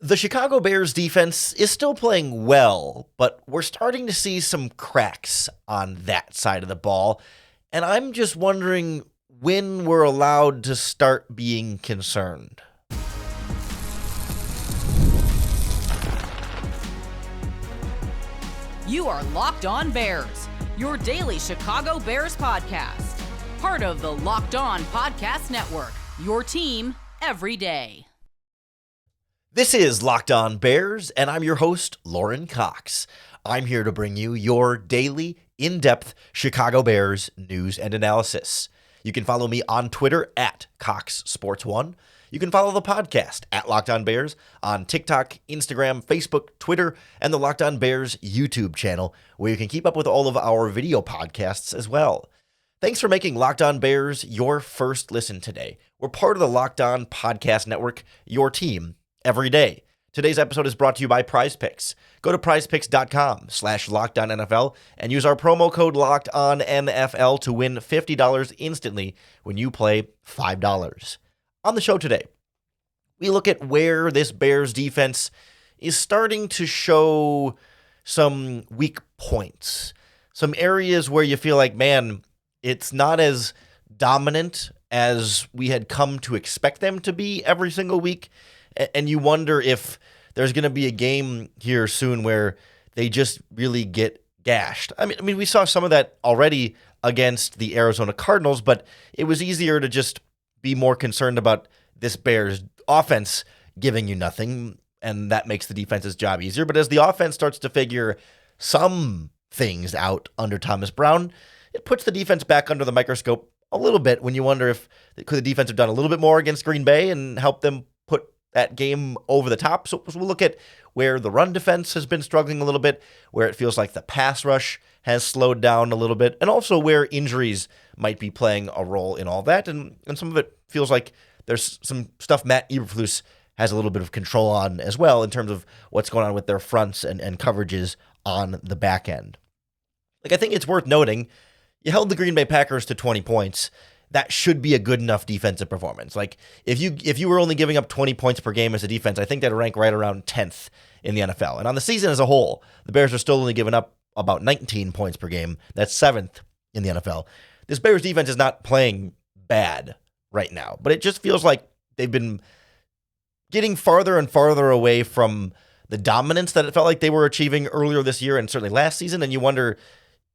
The Chicago Bears defense is still playing well, but we're starting to see some cracks on that side of the ball, and I'm just wondering when we're allowed to start being concerned. You are Locked On Bears, your daily Chicago Bears podcast. Part of the Locked On Podcast Network, your team every day. This is Locked On Bears, and I'm your host, Lauren Cox. I'm here to bring you your daily, in-depth Chicago Bears news and analysis. You can follow me on Twitter at CoxSports1. You can follow the podcast at Locked On Bears on TikTok, Instagram, Facebook, Twitter, and the Locked On Bears YouTube channel, where you can keep up with all of our video podcasts as well. Thanks for making Locked On Bears your first listen today. We're part of the Locked On Podcast Network, your team every day. Today's episode is brought to you by PrizePicks. Go to prizepicks.com/LockedOnNFL and use our promo code LockedOnNFL to win $50 instantly when you play $5. On the show today, we look at where this Bears defense is starting to show some weak points, some areas where you feel like, man, it's not as dominant as we had come to expect them to be every single week. And you wonder if there's going to be a game here soon where they just really get gashed. I mean, we saw some of that already against the Arizona Cardinals, but it was easier to just be more concerned about this Bears offense giving you nothing, and that makes the defense's job easier. But as the offense starts to figure some things out under Thomas Brown, it puts the defense back under the microscope a little bit when you wonder if could the defense have done a little bit more against Green Bay and help them put that game over the top. So we'll look at where the run defense has been struggling a little bit, where it feels like the pass rush has slowed down a little bit, and also where injuries might be playing a role in all that. And some of it feels like there's some stuff Matt Eberflus has a little bit of control on as well in terms of what's going on with their fronts and coverages on the back end. Like, I think it's worth noting, you held the Green Bay Packers to 20 points. That should be a good enough defensive performance. Like, if you were only giving up 20 points per game as a defense, I think that'd rank right around 10th in the NFL. And on the season as a whole, the Bears are still only giving up about 19 points per game. That's 7th in the NFL. This Bears defense is not playing bad right now, but it just feels like they've been getting farther and farther away from the dominance that it felt like they were achieving earlier this year and certainly last season. And you wonder,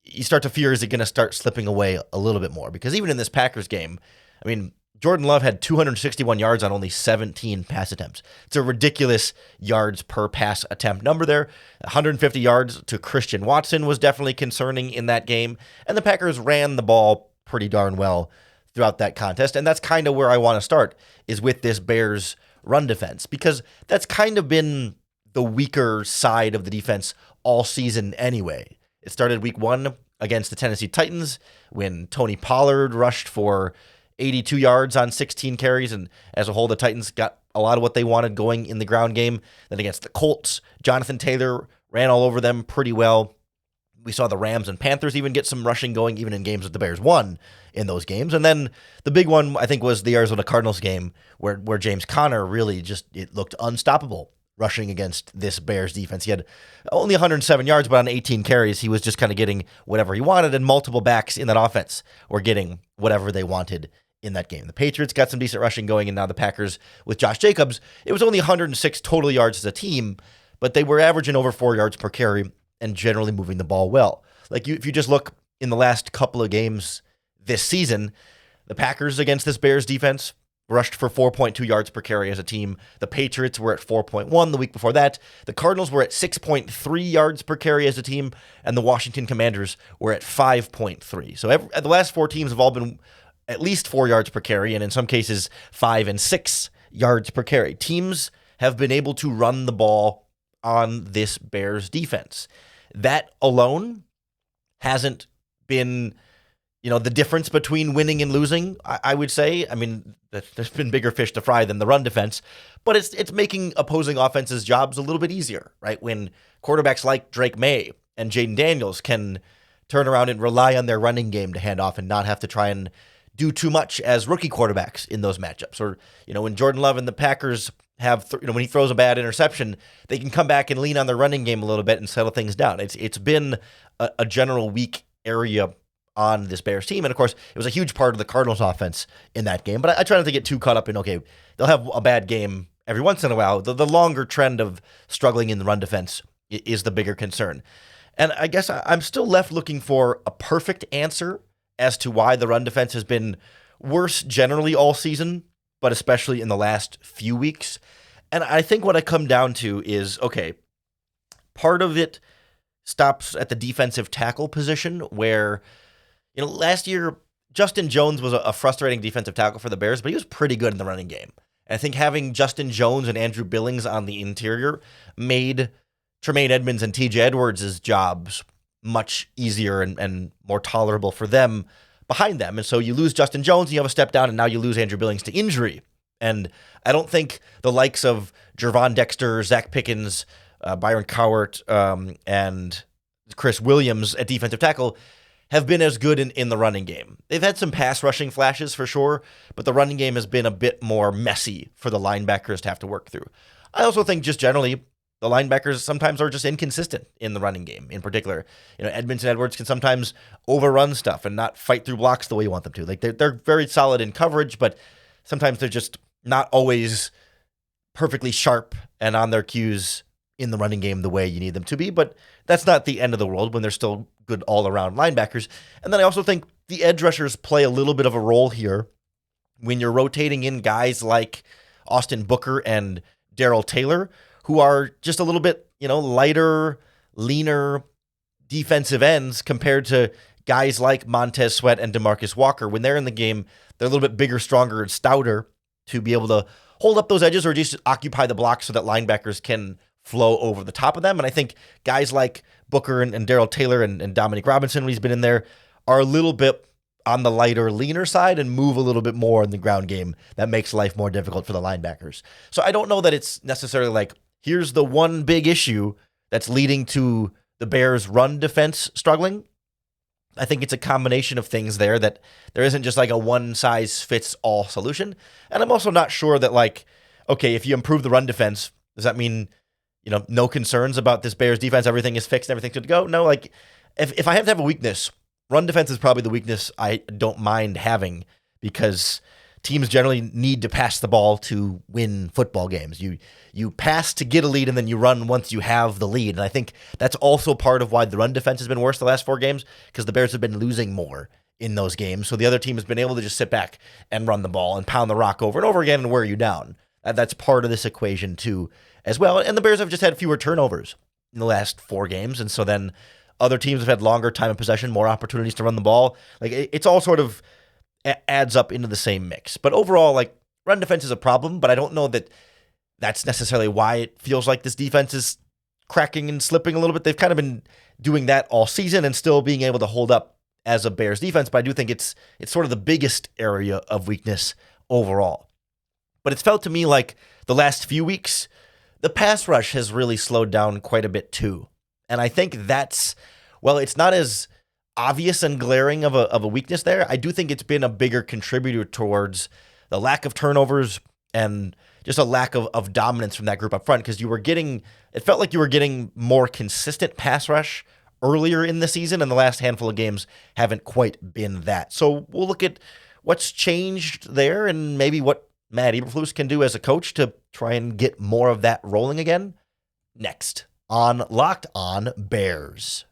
you start to fear, is it going to start slipping away a little bit more? Because even in this Packers game, I mean, Jordan Love had 261 yards on only 17 pass attempts. It's a ridiculous yards per pass attempt number there. 150 yards to Christian Watson was definitely concerning in that game. And the Packers ran the ball pretty darn well throughout that contest. And that's kind of where I want to start, is with this Bears run defense, because that's kind of been the weaker side of the defense all season anyway. It started week 1 against the Tennessee Titans when Tony Pollard rushed for 82 yards on 16 carries, and as a whole, the Titans got a lot of what they wanted going in the ground game. Then against the Colts, Jonathan Taylor ran all over them pretty well. We saw the Rams and Panthers even get some rushing going, even in games that the Bears won in those games. And then the big one, I think, was the Arizona Cardinals game where James Conner really just, it looked unstoppable rushing against this Bears defense. He had only 107 yards, but on 18 carries, he was just kind of getting whatever he wanted, and multiple backs in that offense were getting whatever they wanted in that game. The Patriots got some decent rushing going, and now the Packers with Josh Jacobs, it was only 106 total yards as a team, but they were averaging over 4 yards per carry and generally moving the ball well. Like, if you just look in the last couple of games this season, the Packers against this Bears defense rushed for 4.2 yards per carry as a team. The Patriots were at 4.1 the week before that. The Cardinals were at 6.3 yards per carry as a team, and the Washington Commanders were at 5.3. So the last 4 teams have all been at least 4 yards per carry, and in some cases 5 and 6 yards per carry. Teams have been able to run the ball on this Bears defense. That alone hasn't been, the difference between winning and losing, I would say. I mean, there's been bigger fish to fry than the run defense, but it's making opposing offenses' jobs a little bit easier, right? When quarterbacks like Drake May and Jaden Daniels can turn around and rely on their running game to hand off and not have to try and do too much as rookie quarterbacks in those matchups. Or, when Jordan Love and the Packers have, when he throws a bad interception, they can come back and lean on their running game a little bit and settle things down. It's been a general weak area on this Bears team. And of course, it was a huge part of the Cardinals offense in that game. But I try not to get too caught up in, okay, they'll have a bad game every once in a while. The longer trend of struggling in the run defense is the bigger concern. And I guess I'm still left looking for a perfect answer as to why the run defense has been worse generally all season, but especially in the last few weeks. And I think what I come down to is, okay, part of it stops at the defensive tackle position where, last year, Justin Jones was a frustrating defensive tackle for the Bears, but he was pretty good in the running game. And I think having Justin Jones and Andrew Billings on the interior made Tremaine Edmonds and TJ Edwards' jobs much easier and more tolerable for them behind them. And so you lose Justin Jones, and you have a step down, and now you lose Andrew Billings to injury. And I don't think the likes of Jervon Dexter, Zach Pickens, Byron Cowart, and Chris Williams at defensive tackle have been as good in the running game. They've had some pass rushing flashes for sure, but the running game has been a bit more messy for the linebackers to have to work through. I also think just generally, the linebackers sometimes are just inconsistent in the running game in particular. Edmonds and Edwards can sometimes overrun stuff and not fight through blocks the way you want them to. Like they're very solid in coverage, but sometimes they're just not always perfectly sharp and on their cues in the running game the way you need them to be. But that's not the end of the world when they're still good all-around linebackers. And then I also think the edge rushers play a little bit of a role here when you're rotating in guys like Austin Booker and Darrell Taylor, who are just a little bit, lighter, leaner defensive ends compared to guys like Montez Sweat and DeMarcus Walker. When they're in the game, they're a little bit bigger, stronger, and stouter to be able to hold up those edges or just occupy the block so that linebackers can flow over the top of them. And I think guys like Booker and Darrell Taylor and Dominique Robinson, when he's been in there, are a little bit on the lighter, leaner side and move a little bit more in the ground game. That makes life more difficult for the linebackers. So I don't know that it's necessarily like, here's the one big issue that's leading to the Bears' run defense struggling. I think it's a combination of things there, that there isn't just like a one-size-fits-all solution. And I'm also not sure that, like, okay, if you improve the run defense, does that mean, no concerns about this Bears defense, everything is fixed, everything's good to go? No, like, if I have to have a weakness, run defense is probably the weakness I don't mind having, because teams generally need to pass the ball to win football games. You pass to get a lead, and then you run once you have the lead. And I think that's also part of why the run defense has been worse the last 4 games, because the Bears have been losing more in those games. So the other team has been able to just sit back and run the ball and pound the rock over and over again and wear you down. That's part of this equation too as well. And the Bears have just had fewer turnovers in the last 4 games. And so then other teams have had longer time of possession, more opportunities to run the ball. Like it's all sort of adds up into the same mix. But overall, like, run defense is a problem, but I don't know that that's necessarily why it feels like this defense is cracking and slipping a little bit. They've kind of been doing that all season and still being able to hold up as a Bears defense, but I do think it's sort of the biggest area of weakness overall. But it's felt to me like the last few weeks, the pass rush has really slowed down quite a bit too. And I think that's, well, it's not as obvious and glaring of a weakness there. I do think it's been a bigger contributor towards the lack of turnovers and just a lack of dominance from that group up front, because it felt like you were getting more consistent pass rush earlier in the season, and the last handful of games haven't quite been that. So we'll look at what's changed there and maybe what Matt Eberflus can do as a coach to try and get more of that rolling again next on Locked On Bears.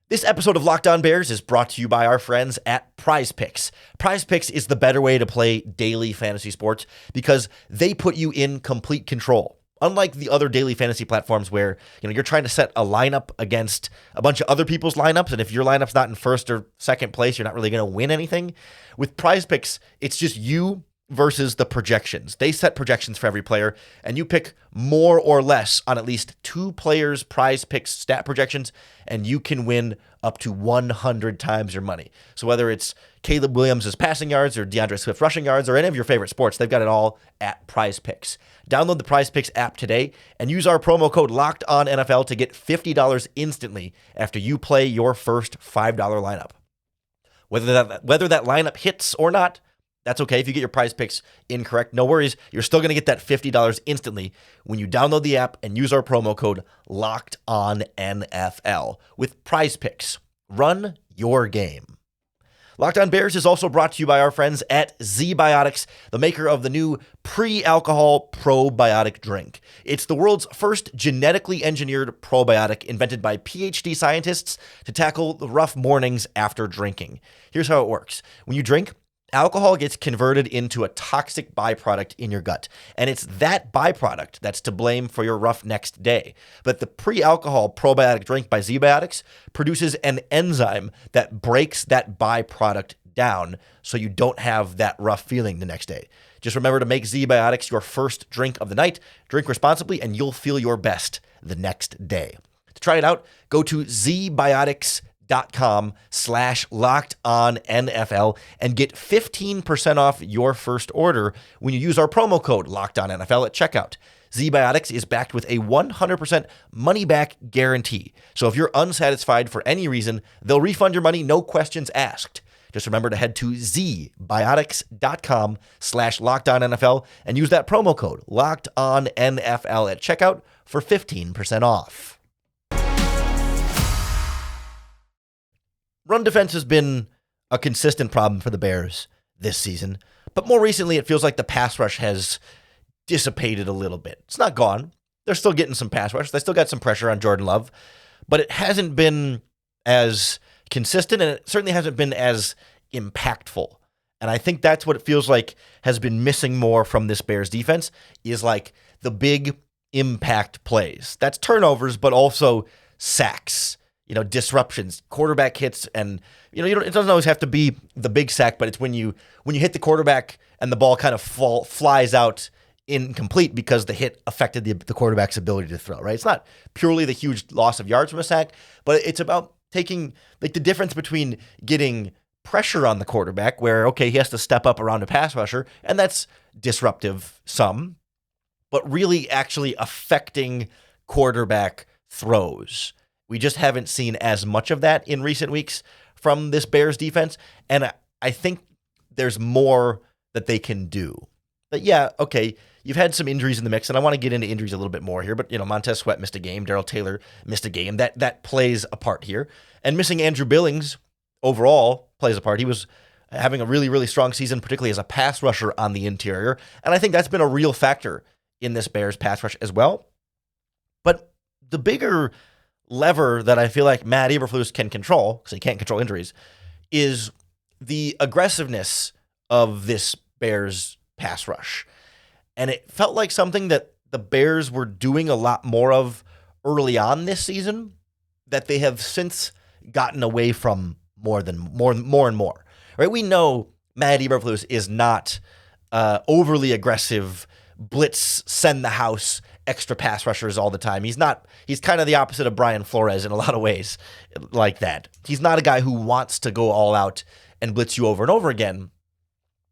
This episode of Locked On Bears is brought to you by our friends at PrizePicks. PrizePicks is the better way to play daily fantasy sports because they put you in complete control. Unlike the other daily fantasy platforms where, you're trying to set a lineup against a bunch of other people's lineups, and if your lineup's not in first or second place, you're not really going to win anything. With PrizePicks, it's just you versus the projections. They set projections for every player, and you pick more or less on at least 2 players' PrizePicks stat projections, and you can win up to 100 times your money. So whether it's Caleb Williams' passing yards or DeAndre Swift rushing yards or any of your favorite sports, they've got it all at PrizePicks. Download the PrizePicks app today and use our promo code LOCKEDONNFL to get $50 instantly after you play your first $5 lineup. Whether that lineup hits or not, That's okay if you get your prize picks incorrect. No worries. You're still going to get that $50 instantly when you download the app and use our promo code LOCKEDONNFL with PrizePicks. Run your game. Locked On Bears is also brought to you by our friends at Zbiotics, the maker of the new pre-alcohol probiotic drink. It's the world's first genetically engineered probiotic invented by PhD scientists to tackle the rough mornings after drinking. Here's how it works. When you drink, alcohol gets converted into a toxic byproduct in your gut, and it's that byproduct that's to blame for your rough next day. But the pre-alcohol probiotic drink by Zbiotics produces an enzyme that breaks that byproduct down so you don't have that rough feeling the next day. Just remember to make Zbiotics your first drink of the night. Drink responsibly, and you'll feel your best the next day. To try it out, go to zbiotics.com/LockedOnNFL and get 15% off your first order when you use our promo code LockedOnNFL at checkout. Zbiotics is backed with a 100% money-back guarantee. So if you're unsatisfied for any reason, they'll refund your money, no questions asked. Just remember to head to zbiotics.com/LockedOnNFL and use that promo code LockedOnNFL at checkout for 15% off. Run defense has been a consistent problem for the Bears this season, but more recently it feels like the pass rush has dissipated a little bit. It's not gone. They're still getting some pass rush. They still got some pressure on Jordan Love, but it hasn't been as consistent, and it certainly hasn't been as impactful. And I think that's what it feels like has been missing more from this Bears defense is like the big impact plays. That's turnovers, but also sacks, disruptions, quarterback hits, and it doesn't always have to be the big sack, but it's when you hit the quarterback and the ball kind of flies out incomplete because the hit affected the quarterback's ability to throw, right? It's not purely the huge loss of yards from a sack, but it's about taking like the difference between getting pressure on the quarterback where, okay, he has to step up around a pass rusher, and that's disruptive some, but really actually affecting quarterback throws. We just haven't seen as much of that in recent weeks from this Bears defense, and I think there's more that they can do. But yeah, okay, you've had some injuries in the mix, and I want to get into injuries a little bit more here, but Montez Sweat missed a game, Darrell Taylor missed a game. That plays a part here. And missing Andrew Billings overall plays a part. He was having a really, really strong season, particularly as a pass rusher on the interior, and I think that's been a real factor in this Bears pass rush as well. But the bigger lever that I feel like Matt Eberflus can control, because he can't control injuries, is the aggressiveness of this Bears pass rush. And it felt like something that the Bears were doing a lot more of early on this season that they have since gotten away from more and more. Right? We know Matt Eberflus is not overly aggressive, blitz, send the house, extra pass rushers all the time. He's kind of the opposite of Brian Flores in a lot of ways like that. He's not a guy who wants to go all out and blitz you over and over again.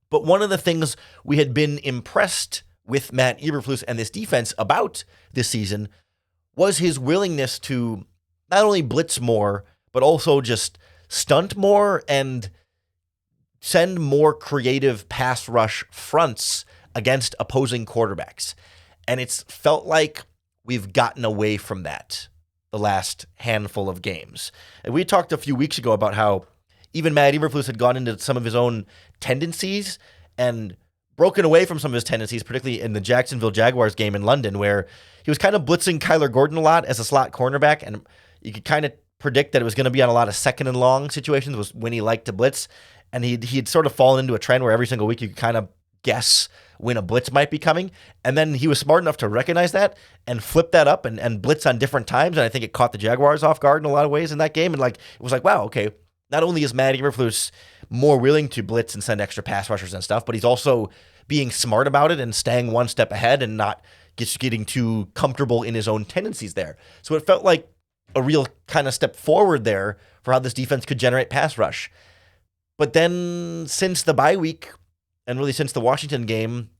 But one of the things we had been impressed with Matt Eberflus and this defense about this season was his willingness to not only blitz more, but also just stunt more and send more creative pass rush fronts against opposing quarterbacks. And it's felt like we've gotten away from that the last handful of games. And we talked a few weeks ago about how even Matt Eberflus had gone into some of his own tendencies and broken away from some of his tendencies, particularly in the Jacksonville Jaguars game in London, where he was kind of blitzing Kyler Gordon a lot as a slot cornerback, and you could kind of predict that it was going to be on a lot of second and long situations was when he liked to blitz, and he'd sort of fallen into a trend where every single week you could kind of guess when a blitz might be coming, and then he was smart enough to recognize that and flip that up and blitz on different times, and I think it caught the Jaguars off guard in a lot of ways in that game, and it was like, wow, okay, not only is Matt Eberflus more willing to blitz and send extra pass rushers and stuff, but he's also being smart about it and staying one step ahead and not just getting too comfortable in his own tendencies there. So it felt like a real kind of step forward there for how this defense could generate pass rush. But then since the bye week, and really since the Washington game,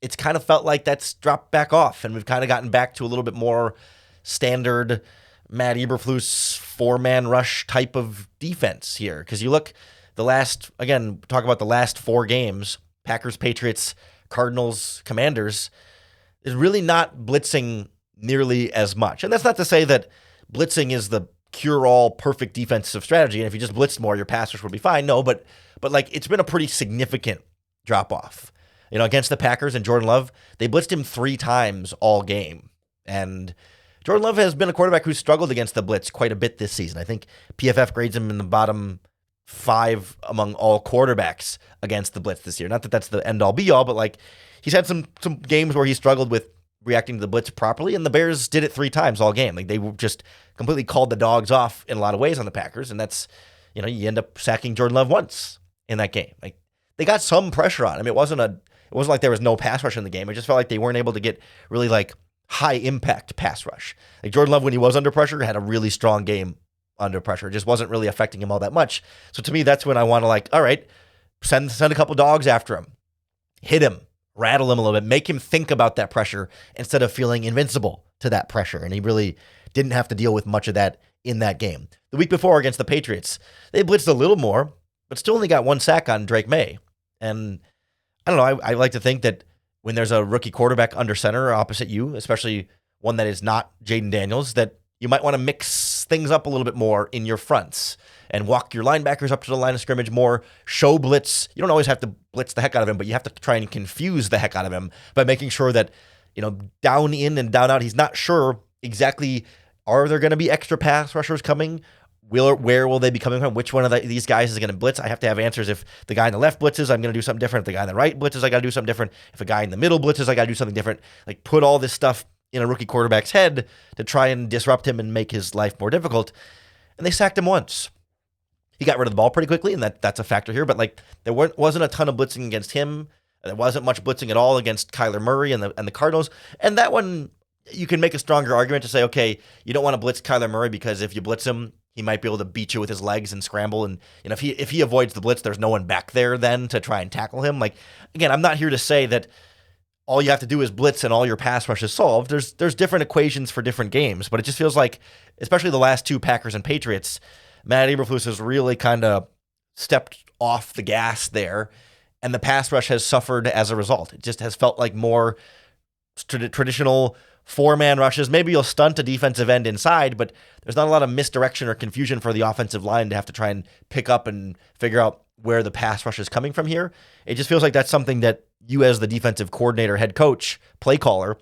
it's kind of felt like that's dropped back off, and we've kind of gotten back to a little bit more standard Matt Eberflus four-man rush type of defense here. Because you look, talk about the last 4 games, Packers, Patriots, Cardinals, Commanders, is really not blitzing nearly as much. And that's not to say that blitzing is the cure-all perfect defensive strategy, and if you just blitzed more, your pass rush would be fine. No, but like it's been a pretty significant drop-off. Against the Packers and Jordan Love, they blitzed him 3 times all game. And Jordan Love has been a quarterback who's struggled against the blitz quite a bit this season. I think PFF grades him in the bottom 5 among all quarterbacks against the blitz this year. Not that that's the end-all be-all, but like he's had some games where he struggled with reacting to the blitz properly, and the Bears did it 3 times all game. Like they just completely called the dogs off in a lot of ways on the Packers, and that's, you end up sacking Jordan Love once in that game. Like they got some pressure on him. It wasn't like there was no pass rush in the game. It just felt like they weren't able to get really like high impact pass rush. Like Jordan Love, when he was under pressure, had a really strong game under pressure. It just wasn't really affecting him all that much. So to me, that's when I want to all right, send a couple dogs after him, hit him, rattle him a little bit, make him think about that pressure instead of feeling invincible to that pressure. And he really didn't have to deal with much of that in that game. The week before against the Patriots, they blitzed a little more, but still only got 1 sack on Drake May. And I don't know, I like to think that when there's a rookie quarterback under center opposite you, especially one that is not Jaden Daniels, that you might want to mix things up a little bit more in your fronts and walk your linebackers up to the line of scrimmage more, show blitz. You don't always have to blitz the heck out of him, but you have to try and confuse the heck out of him by making sure that, down in and down out, he's not sure exactly, are there going to be extra pass rushers coming? Where will they be coming from? Which one of these guys is going to blitz? I have to have answers. If the guy on the left blitzes, I'm going to do something different. If the guy on the right blitzes, I got to do something different. If a guy in the middle blitzes, I got to do something different. Like put all this stuff in a rookie quarterback's head to try and disrupt him and make his life more difficult. And they sacked him once. He got rid of the ball pretty quickly, and that's a factor here. But like there wasn't a ton of blitzing against him. There wasn't much blitzing at all against Kyler Murray and the Cardinals. And that one, you can make a stronger argument to say, okay, you don't want to blitz Kyler Murray because if you blitz him, he might be able to beat you with his legs and scramble. And if he avoids the blitz, there's no one back there then to try and tackle him. Like, again, I'm not here to say that all you have to do is blitz and all your pass rush is solved. There's different equations for different games, but it just feels like, especially the last 2 Packers and Patriots, Matt Eberflus has really kind of stepped off the gas there, and the pass rush has suffered as a result. It just has felt like more traditional 4-man rushes. Maybe you'll stunt a defensive end inside, but there's not a lot of misdirection or confusion for the offensive line to have to try and pick up and figure out where the pass rush is coming from here. It just feels like that's something that you as the defensive coordinator, head coach, play caller,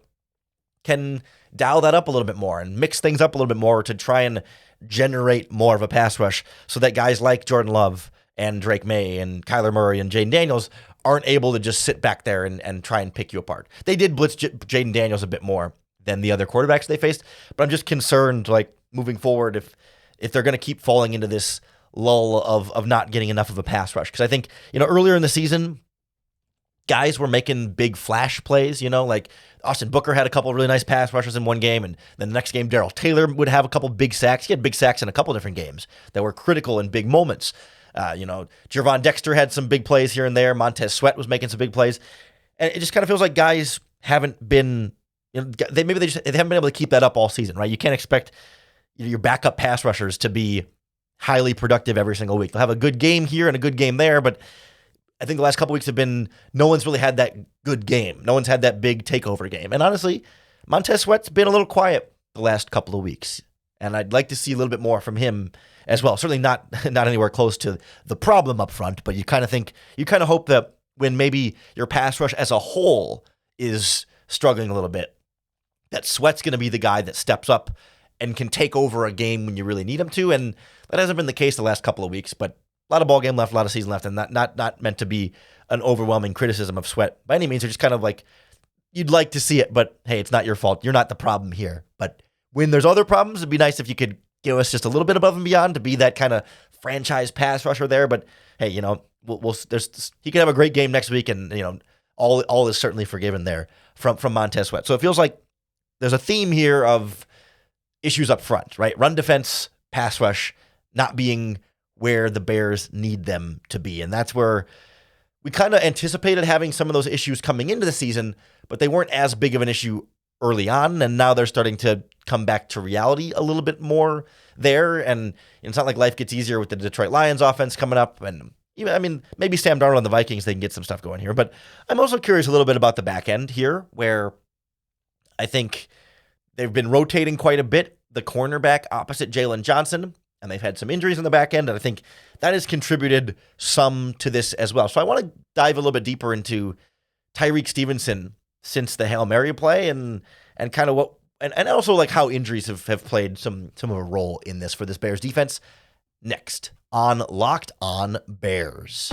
can dial that up a little bit more and mix things up a little bit more to try and generate more of a pass rush so that guys like Jordan Love and Drake May and Kyler Murray and Jaden Daniels aren't able to just sit back there and try and pick you apart. They did blitz Jaden Daniels a bit more than the other quarterbacks they faced, but I'm just concerned, like, moving forward, if they're going to keep falling into this lull of not getting enough of a pass rush. Because I think, earlier in the season, guys were making big flash plays, like Austin Booker had a couple of really nice pass rushes in one game, and then the next game, Darrell Taylor would have a couple big sacks. He had big sacks in a couple different games that were critical in big moments. Gervon Dexter had some big plays here and there. Montez Sweat was making some big plays. And it just kind of feels like guys haven't been, they haven't been able to keep that up all season, right? You can't expect your backup pass rushers to be highly productive every single week. They'll have a good game here and a good game there, but I think the last couple weeks have been, no one's really had that good game. No one's had that big takeover game. And honestly, Montez Sweat's been a little quiet the last couple of weeks. And I'd like to see a little bit more from him as well. Certainly not anywhere close to the problem up front, but you kind of hope that when maybe your pass rush as a whole is struggling a little bit, that Sweat's going to be the guy that steps up and can take over a game when you really need him to. And that hasn't been the case the last couple of weeks, but a lot of ball game left, a lot of season left, and not meant to be an overwhelming criticism of Sweat by any means. They're just kind of like, you'd like to see it, but hey, it's not your fault. You're not the problem here. But when there's other problems, it'd be nice if you could give us just a little bit above and beyond to be that kind of franchise pass rusher there. But hey, he could have a great game next week, and all is certainly forgiven there from Montez Sweat. So it feels like there's a theme here of issues up front, right? Run defense, pass rush, not being where the Bears need them to be. And that's where we kind of anticipated having some of those issues coming into the season, but they weren't as big of an issue early on. And now they're starting to come back to reality a little bit more there. And it's not like life gets easier with the Detroit Lions offense coming up. And I mean, maybe Sam Darnold and the Vikings, they can get some stuff going here. But I'm also curious a little bit about the back end here, where I think they've been rotating quite a bit. The cornerback opposite Jalen Johnson, and they've had some injuries in the back end, and I think that has contributed some to this as well. So I want to dive a little bit deeper into Tyreek Stevenson since the Hail Mary play and kind of what, and also like how injuries have played some of a role in this for this Bears defense. Next on Locked On Bears.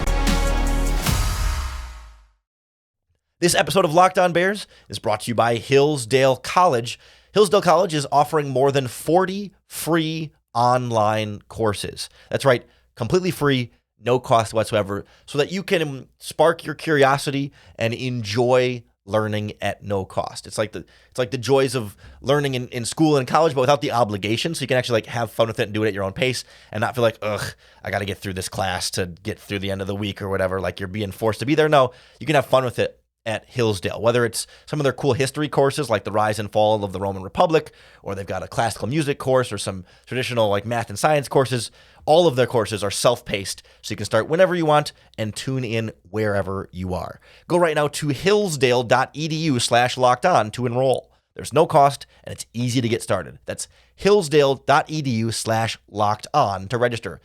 This episode of Locked On Bears is brought to you by Hillsdale College. Hillsdale College is offering more than 40 free online courses. That's right, completely free, no cost whatsoever, so that you can spark your curiosity and enjoy learning at no cost. It's like the joys of learning in school and college, but without the obligation, so you can actually like have fun with it and do it at your own pace and not feel like, ugh, I got to get through this class to get through the end of the week or whatever, like you're being forced to be there. No, you can have fun with it at Hillsdale, whether it's some of their cool history courses like the rise and fall of the Roman Republic, or they've got a classical music course or some traditional like math and science courses. All of their courses are self-paced, so you can start whenever you want and tune in wherever you are. Go right now to hillsdale.edu/lockedon to enroll. There's no cost, and it's easy to get started. That's hillsdale.edu/lockedon to register.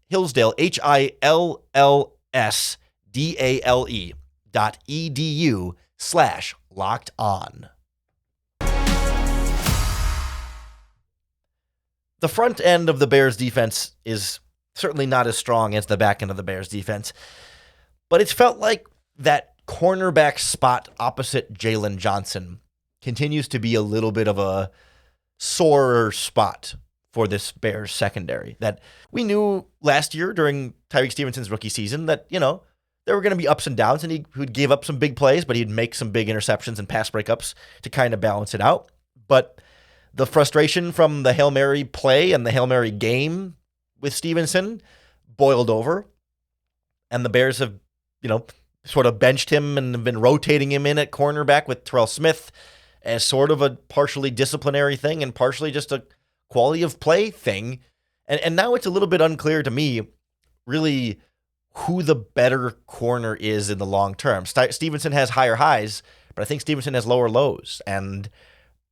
Hillsdale, HILLSDALE.edu/lockedon. The front end of the Bears defense is certainly not as strong as the back end of the Bears defense, but it's felt like that cornerback spot opposite Jalen Johnson continues to be a little bit of a sore spot for this Bears secondary. That we knew last year during Tyreek Stevenson's rookie season that, there were going to be ups and downs, and he would give up some big plays, but he'd make some big interceptions and pass breakups to kind of balance it out. But the frustration from the Hail Mary play and the Hail Mary game with Stevenson boiled over, and the Bears have, sort of benched him and have been rotating him in at cornerback with Terrell Smith as sort of a partially disciplinary thing and partially just a quality of play thing. And now it's a little bit unclear to me, really, who the better corner is in the long term. Stevenson has higher highs, but I think Stevenson has lower lows. And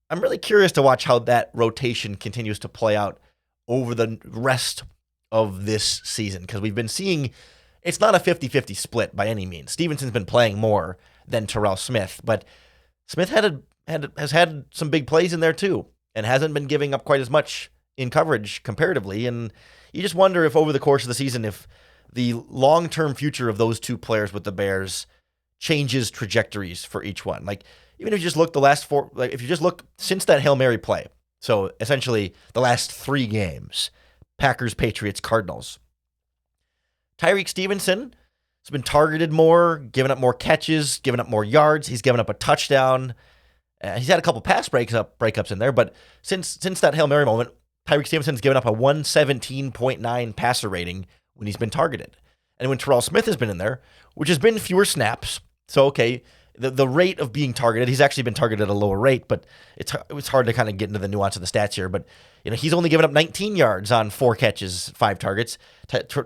I'm really curious to watch how that rotation continues to play out over the rest of this season, because we've been seeing it's not a 50-50 split by any means. Stevenson's been playing more than Terrell Smith, but Smith has had some big plays in there too and hasn't been giving up quite as much in coverage comparatively. And you just wonder if over the course of the season, if the long-term future of those two players with the Bears changes trajectories for each one. Like, even if you just look if you just look since that Hail Mary play, so essentially the last 3 games, Packers, Patriots, Cardinals, Tyreek Stevenson has been targeted more, given up more catches, given up more yards. He's given up a touchdown. He's had a couple pass breakups in there, but since that Hail Mary moment, Tyreek Stevenson's given up a 117.9 passer rating when he's been targeted. And when Terrell Smith has been in there, which has been fewer snaps, so okay, the rate of being targeted, he's actually been targeted at a lower rate, but it's hard to kind of get into the nuance of the stats here. But he's only given up 19 yards on 4 catches, 5 targets.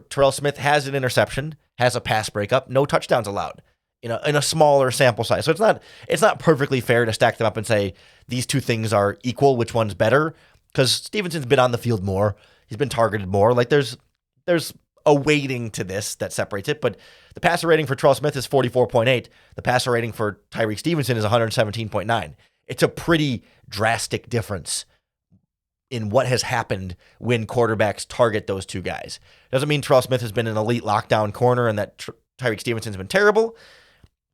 Terrell Smith has an interception, has a pass breakup, no touchdowns allowed in a smaller sample size. So it's not perfectly fair to stack them up and say these two things are equal, which one's better, because Stevenson's been on the field more, he's been targeted more. Like there's a weighting to this that separates it, but the passer rating for Terrell Smith is 44.8. The passer rating for Tyreek Stevenson is 117.9. It's a pretty drastic difference in what has happened when quarterbacks target those two guys. Doesn't mean Terrell Smith has been an elite lockdown corner and that Tyreek Stevenson's been terrible,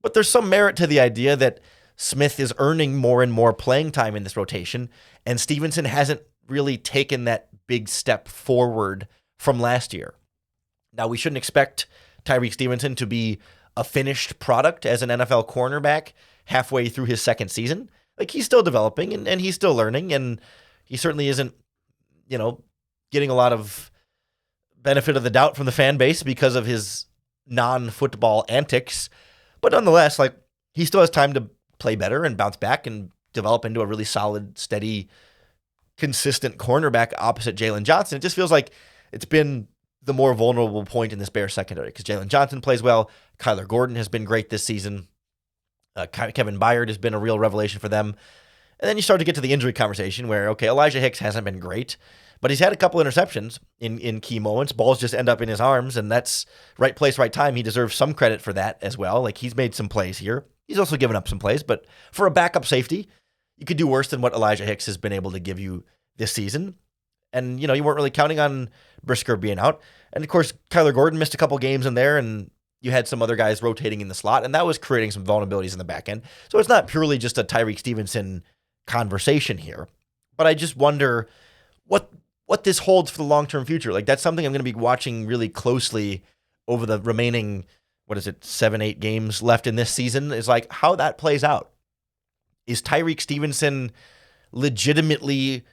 but there's some merit to the idea that Smith is earning more and more playing time in this rotation, and Stevenson hasn't really taken that big step forward from last year. Now, we shouldn't expect Tyreek Stevenson to be a finished product as an NFL cornerback halfway through his second season. Like, he's still developing and he's still learning, and he certainly isn't, getting a lot of benefit of the doubt from the fan base because of his non-football antics. But nonetheless, like, he still has time to play better and bounce back and develop into a really solid, steady, consistent cornerback opposite Jalen Johnson. It just feels like it's been the more vulnerable point in this Bears secondary because Jalen Johnson plays well. Kyler Gordon has been great this season. Kevin Byard has been a real revelation for them. And then you start to get to the injury conversation where, okay, Elijah Hicks hasn't been great, but he's had a couple interceptions in key moments. Balls just end up in his arms, and that's right place, right time. He deserves some credit for that as well. Like, he's made some plays here. He's also given up some plays, but for a backup safety, you could do worse than what Elijah Hicks has been able to give you this season. And, you weren't really counting on Brisker being out. And, of course, Kyler Gordon missed a couple games in there, and you had some other guys rotating in the slot, and that was creating some vulnerabilities in the back end. So it's not purely just a Tyreek Stevenson conversation here. But I just wonder what this holds for the long-term future. Like, that's something I'm going to be watching really closely over the remaining, 7-8 games left in this season, is like how that plays out. Is Tyreek Stevenson legitimately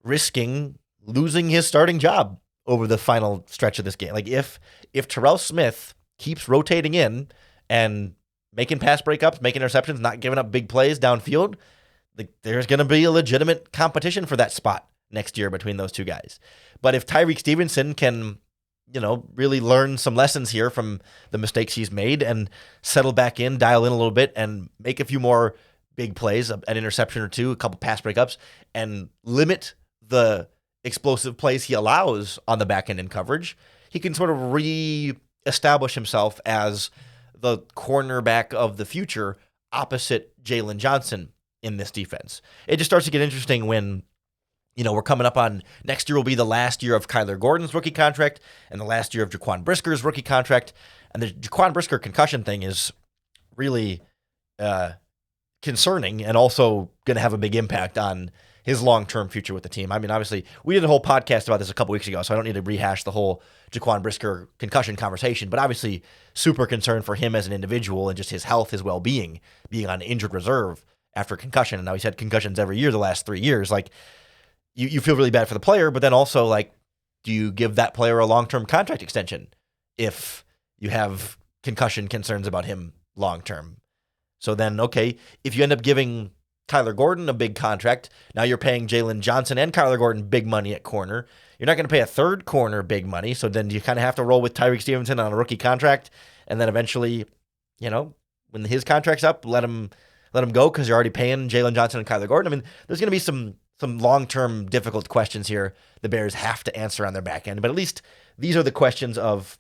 risking losing his starting job over the final stretch of this game? Like, if Terrell Smith keeps rotating in and making pass breakups, making interceptions, not giving up big plays downfield, there's going to be a legitimate competition for that spot next year between those two guys. But if Tyreek Stevenson can, really learn some lessons here from the mistakes he's made and settle back in, dial in a little bit, and make a few more big plays, an interception or two, a couple pass breakups, and limit the explosive plays he allows on the back end in coverage, he can sort of re-establish himself as the cornerback of the future opposite Jalen Johnson in this defense. It just starts to get interesting when, we're coming up on next year will be the last year of Kyler Gordon's rookie contract and the last year of Jaquan Brisker's rookie contract. And the Jaquan Brisker concussion thing is really concerning and also going to have a big impact on his long-term future with the team. I mean, obviously, we did a whole podcast about this a couple weeks ago, so I don't need to rehash the whole Jaquan Brisker concussion conversation, but obviously super concerned for him as an individual and just his health, his well-being, being on injured reserve after concussion. And now he's had concussions every year the last 3 years. Like, you feel really bad for the player, but then also, like, do you give that player a long-term contract extension if you have concussion concerns about him long-term? So then, okay, if you end up giving Kyler Gordon a big contract, now you're paying Jalen Johnson and Kyler Gordon big money at corner. You're not going to pay a third corner big money, so then you kind of have to roll with Tyreek Stevenson on a rookie contract, and then eventually, when his contract's up, let him go because you're already paying Jalen Johnson and Kyler Gordon. I mean, there's going to be some long-term difficult questions here the Bears have to answer on their back end, but at least these are the questions of,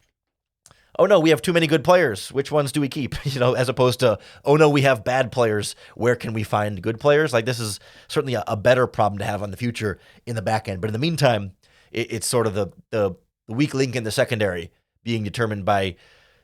oh no, we have too many good players. Which ones do we keep? As opposed to, oh no, we have bad players. Where can we find good players? Like, this is certainly a better problem to have on the future in the back end. But in the meantime, it's sort of the weak link in the secondary being determined by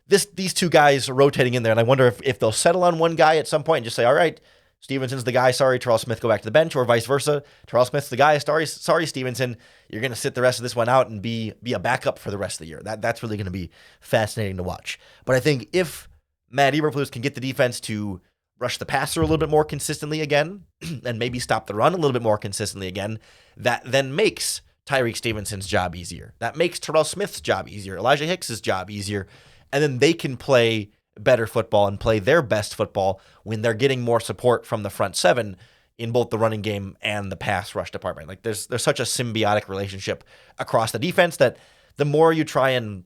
these two guys rotating in there. And I wonder if they'll settle on one guy at some point and just say, all right, Stevenson's the guy. Sorry, Terrell Smith, go back to the bench, or vice versa. Terrell Smith's the guy. Sorry, Stevenson, you're going to sit the rest of this one out and be a backup for the rest of the year. That's really going to be fascinating to watch. But I think if Matt Eberflus can get the defense to rush the passer a little bit more consistently again, and maybe stop the run a little bit more consistently again, that then makes Tyreek Stevenson's job easier. That makes Terrell Smith's job easier, Elijah Hicks's job easier, and then they can play better football and play their best football when they're getting more support from the front seven in both the running game and the pass rush department. Like, there's such a symbiotic relationship across the defense that the more you try and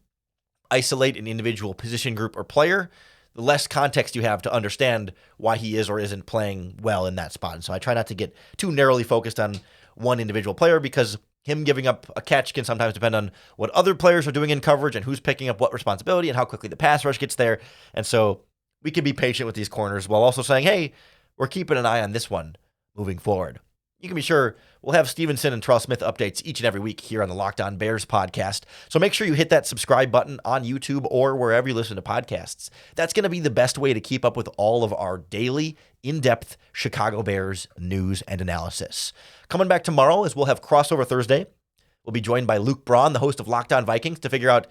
isolate an individual position group or player, the less context you have to understand why he is or isn't playing well in that spot. And so I try not to get too narrowly focused on one individual player, because him giving up a catch can sometimes depend on what other players are doing in coverage and who's picking up what responsibility and how quickly the pass rush gets there. And so we can be patient with these corners while also saying, hey, we're keeping an eye on this one moving forward. You can be sure we'll have Stevenson and Terrell Smith updates each and every week here on the Locked On Bears podcast. So make sure you hit that subscribe button on YouTube or wherever you listen to podcasts. That's going to be the best way to keep up with all of our daily, in-depth Chicago Bears news and analysis. Coming back tomorrow, as we'll have Crossover Thursday, we'll be joined by Luke Braun, the host of Locked On Vikings, to figure out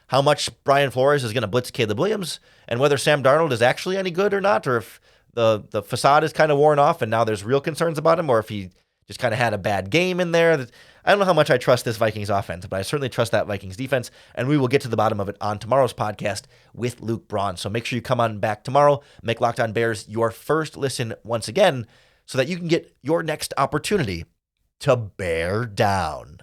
how much Brian Flores is going to blitz Caleb Williams and whether Sam Darnold is actually any good or not, or if the facade is kind of worn off and now there's real concerns about him, or if he just kind of had a bad game in there. I don't know how much I trust this Vikings offense, but I certainly trust that Vikings defense, and we will get to the bottom of it on tomorrow's podcast with Luke Braun. So make sure you come on back tomorrow, make Locked On Bears your first listen once again, so that you can get your next opportunity to bear down.